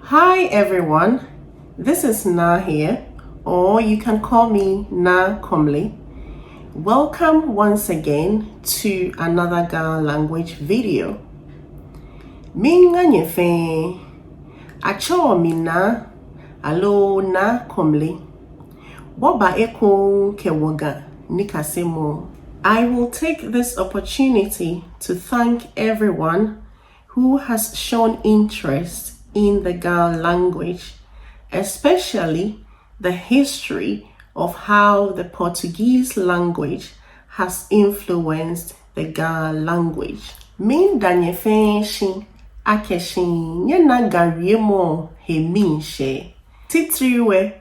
Hi everyone, this is Na here, or you can call me Na Comley. Welcome once again to another Ghana language video. Minga nyefe, acho mina, alo Na Comley. Boba eko kewoga nikasemo. I will take this opportunity to thank everyone who has shown interest in the Ghana language, especially the history of how the Portuguese language has influenced the Ghana language. Min danye fenshi akeshin nyena gariemo he minshe. Titriwe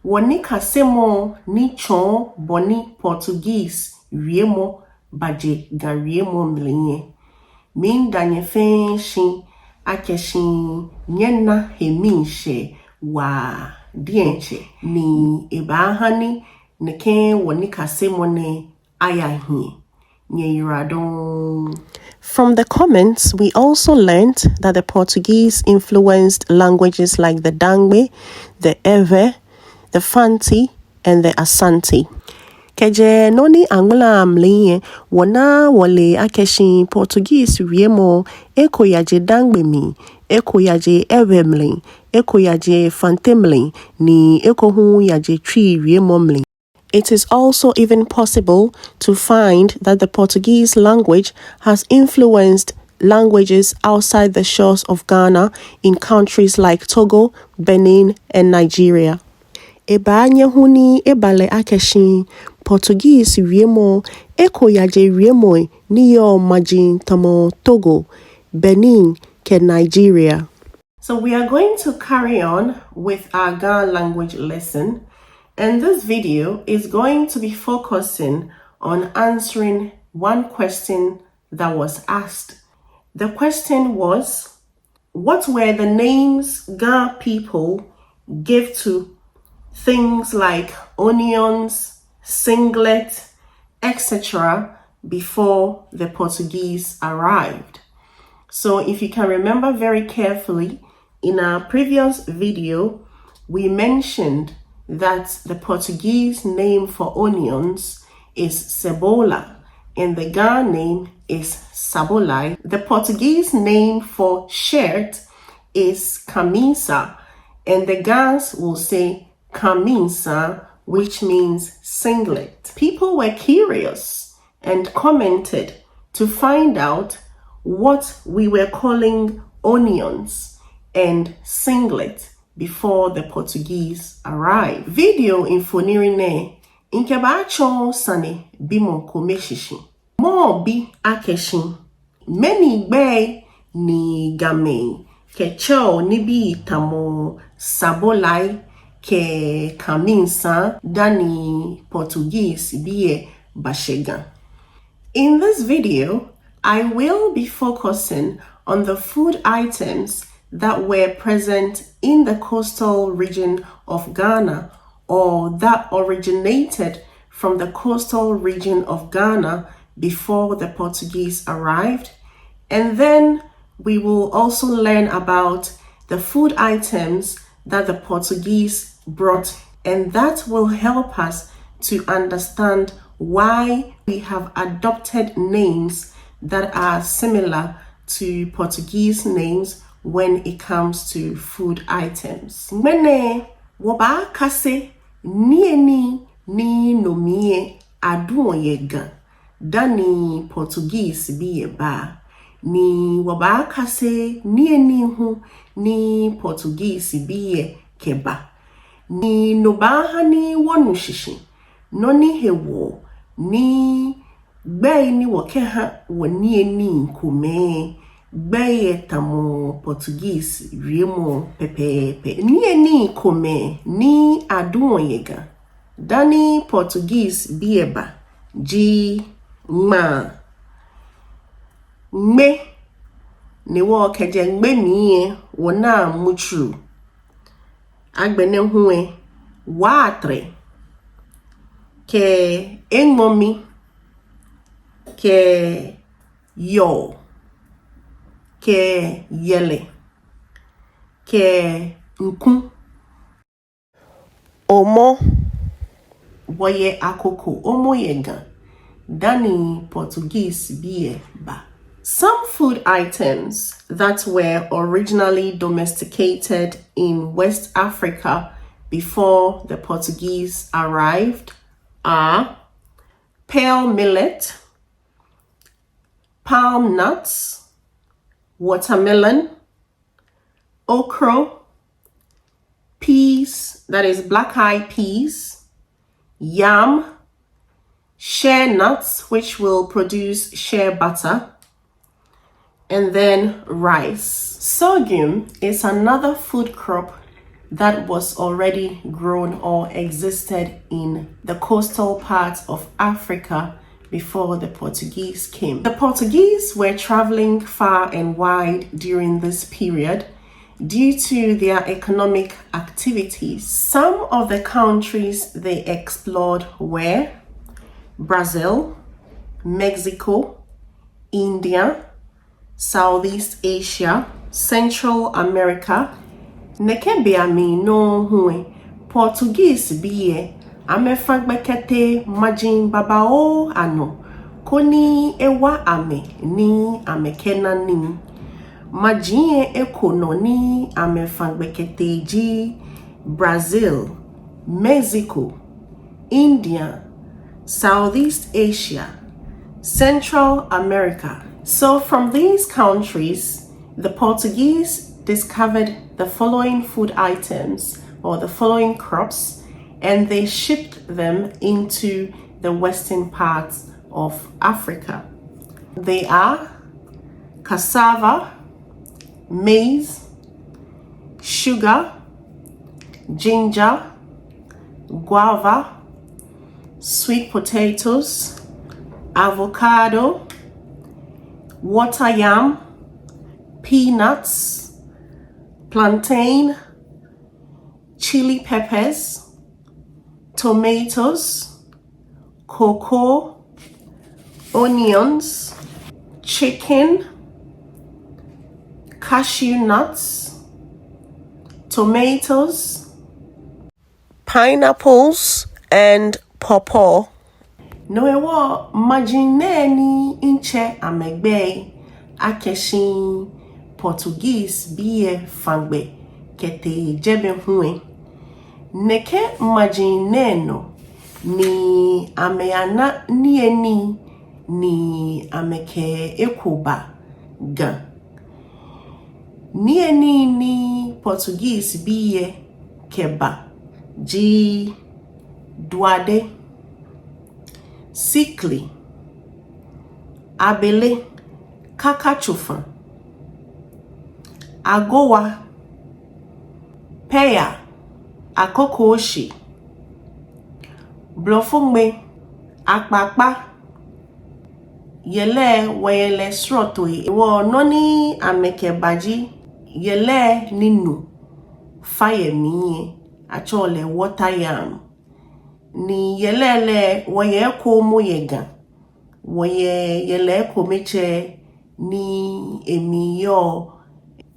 woni kasemo ni chon boni Portuguese riemo baje gariemo mlinye. Min danye fenshi akeshin nyena heminshe wa dienche ni ebahani neke woni kasemone ayahi nye yuradon. From the comments, we also learned that the Portuguese influenced languages like the Dangbe, the Ewe, the Fanti, and the Asante. Keje noni angula mlinye wana wale akeshin Portuguese riemo eko yaje Dangbe mi, eko yaje Ewe mlin, eko yaje Fante mlin, ni eko hu yaje tri riemo mlin. It is also even possible to find that the Portuguese language has influenced languages outside the shores of Ghana in countries like Togo, Benin, and Nigeria. Eba nyehuni ebale akeshin Portuguese riemo eko yaje riemo niyo majin tamo Togo, Benin, ke Nigeria. So we are going to carry on with our Ghana language lesson. And this video is going to be focusing on answering one question that was asked. The question was, what were the names Ghana people gave to things like onions, singlet, etc. before the Portuguese arrived? So if you can remember very carefully, in our previous video, we mentioned that the Portuguese name for onions is cebola and the Ghana name is sabolai. The Portuguese name for shirt is camisa and the Ghanaians will say camisa, which means singlet. People were curious and commented to find out what we were calling onions and singlet before the Portuguese arrived. Video infonirine inkebacho sane bimo komeshishi. Mo bi akeshin. Many bay ni game. Ke cho ni bi tamo sabolai ke kaminsa dani Portuguese biye bashega. In this video, I will be focusing on the food items that were present in the coastal region of Ghana or that originated from the coastal region of Ghana before the Portuguese arrived. And then we will also learn about the food items that the Portuguese brought, and that will help us to understand why we have adopted names that are similar to Portuguese names when it comes to food items. Mene waba kase nieni ni nomie aduonyega dani Portuguese biye ba. Ni waba kase nieni hu ni Portuguese biye keba. Ni nobaha ni wonushishi. Noni hewo ni gbe ni wokeha wonieni kume. Beye tamo Portuguese riemo pepepe. Ni kome ni aduonyega. Dani Portuguese bieba. Ji ma. Me ni wo keje ngbe miye wona muchu. Agbene huwe watre. Ke engomi. Ke yo. Ke yele, ke nku. Omo woye akoko omo yega. Dani Portuguese biye ba. Some food items that were originally domesticated in West Africa before the Portuguese arrived are pearl millet, palm nuts, watermelon, okra, peas, that is black-eyed peas, yam, shea nuts, which will produce shea butter, and then rice. Sorghum is another food crop that was already grown or existed in the coastal parts of Africa before the Portuguese came. The Portuguese were traveling far and wide during this period due to their economic activities. Some of the countries they explored were Brazil, Mexico, India, Southeast Asia, Central America. Nekebia mi no hue Portuguese biye amefagbekete majin babao ano koni ewa ame ni amekena ni majin ekono ni amefagbekete ji Brazil, Mexico, India, Southeast Asia, Central America. So from these countries, the Portuguese discovered the following food items or the following crops, and they shipped them into the western parts of Africa. They are cassava, maize, sugar, ginger, guava, sweet potatoes, avocado, water yam, peanuts, plantain, chili peppers, tomatoes, cocoa, onions, chicken, cashew nuts, tomatoes, pineapples, and pawpaw. No ewo majineni inche amegbe akeshin Portuguese biye fangbe kete jebe hue. Neke majineno ni ameana nieni ni ameke ekoba ga. Nieni ni Portuguese biye keba ji duade sikli abele kakachufa agowa peya akokoshi blofungme akpakpa yele weyele sroto iwo noni amekebaji yele ninu fayemi achole water yam ni yelele woye ko moyega woye yele ko meche ni emiyo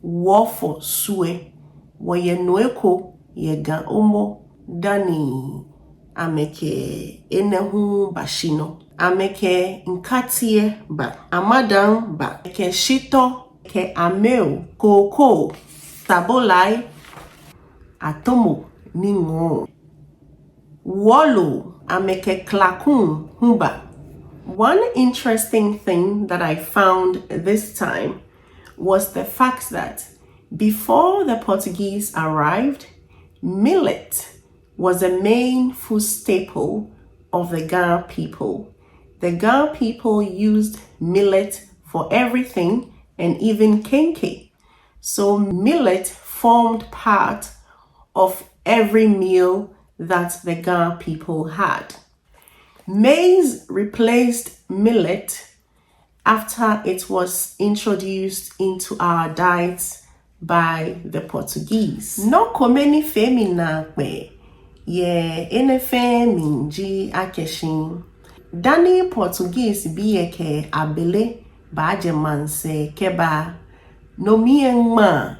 wofo sue woye noeko yega omo dani ameke enehu bashino ameke nkatie ba amadan ba ke shito ke ameo koko tabolai atomo ningo wolo ameke klakun humba. One interesting thing that I found this time was the fact that before the Portuguese arrived, millet was a main food staple of the Ga people. The Ga people used millet for everything and even kenke. So millet formed part of every meal that the Ga people had. Maize replaced millet after it was introduced into our diets by the Portuguese. No komeni femina kwe ye enefe minji akeshin. Dani Portuguese biyeke abele baje manse keba no mienma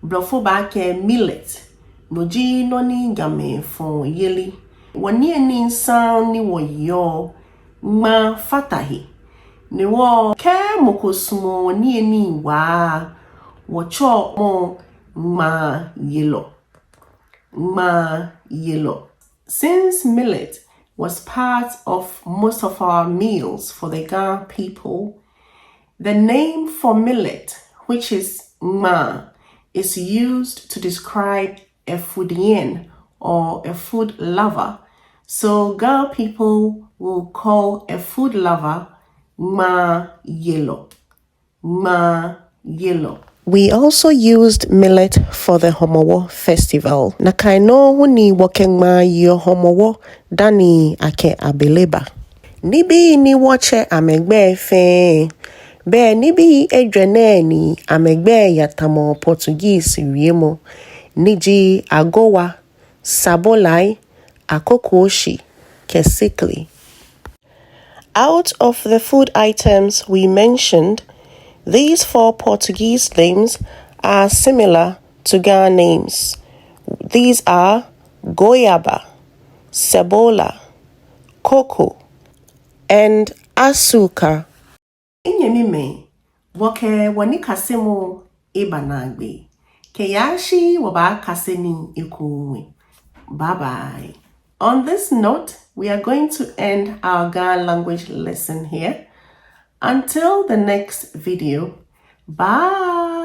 Brofo baake millet. Moji noni game fon yeli. Wani ni sound ni wo yo ma fatahi. Ni wo ke mokosumo wani ni wa wo cho mo ma yelo. Ma yelo. Since millet was part of most of our meals for the Ghana people, the name for millet, which is ma, is used to describe a foodien or a food lover. So Ghana people will call a food lover ma yelo. Ma yelo. We also used millet for the Homowo festival. Nakaino huni wakengma yo Homowo dani ake abeleba. Nibi ni wache amegbe fe. Be nibi edwene ni amegbe yatamo Portuguese riemo. Niji agowa, sabolai, akokoshi, kesikli. Out of the food items we mentioned, these 4 Portuguese names are similar to Ghana names. These are goiaba, cebola, cocoa, and açúcar. Inyemime, woke wani kasemo ibanagbe. Keyashi waba kaseni ikuwe. Bye-bye. On this note, we are going to end our Ghana language lesson here. Until the next video, bye.